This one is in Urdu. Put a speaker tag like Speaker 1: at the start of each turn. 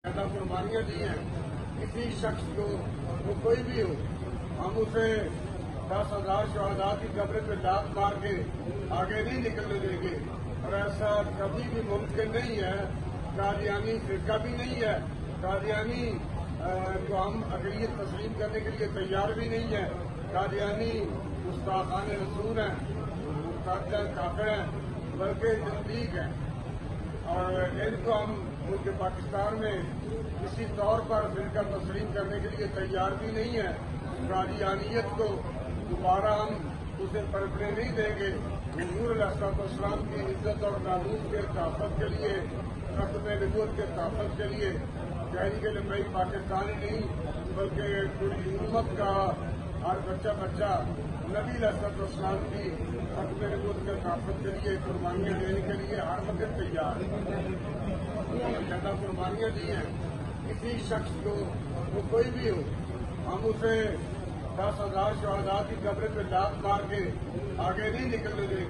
Speaker 1: زیادہ قربانیاں دی ہیں کسی شخص کو وہ کوئی بھی ہو ہم اسے 10,000 شہداء کی قبر پہ لات مار کے آگے نہیں نکلنے دیں گے اور ایسا کبھی بھی ممکن نہیں ہے۔ قادیانی فرقہ بھی نہیں ہے، قادیانی کو ہم اقلیت تسلیم کرنے کے لیے تیار بھی نہیں ہے۔ قادیانی گستاخان رسول ہیں، مرتد کافر ہیں، بلکہ زندیق ہیں اور ان کو ہم ملک پاکستان میں کسی طور پر فرقہ تسلیم کرنے کے لیے تیار بھی نہیں ہے۔ قادیانیت کو دوبارہ ہم اسے پرکھنے نہیں دیں گے۔ حضور علیہ السلام کی عزت اور ناموس کے تحفظ کے لیے، ختم نبوت کے تحفظ کے لیے شہری کے لمبئی پاکستانی نہیں بلکہ پوری امت کا ہر بچہ نبی علیہ السلام کی ختم نبوت کے تحفظ کے لیے قربانیاں دینے کے لیے ہر وقت تیار ہے۔ زیادہ قربانیاں دی ہیں کسی شخص کو وہ کوئی بھی ہو ہم اسے 10,000 شہداء کی قبر پہ لات مار کے آگے نہیں نکلنے دیں گے۔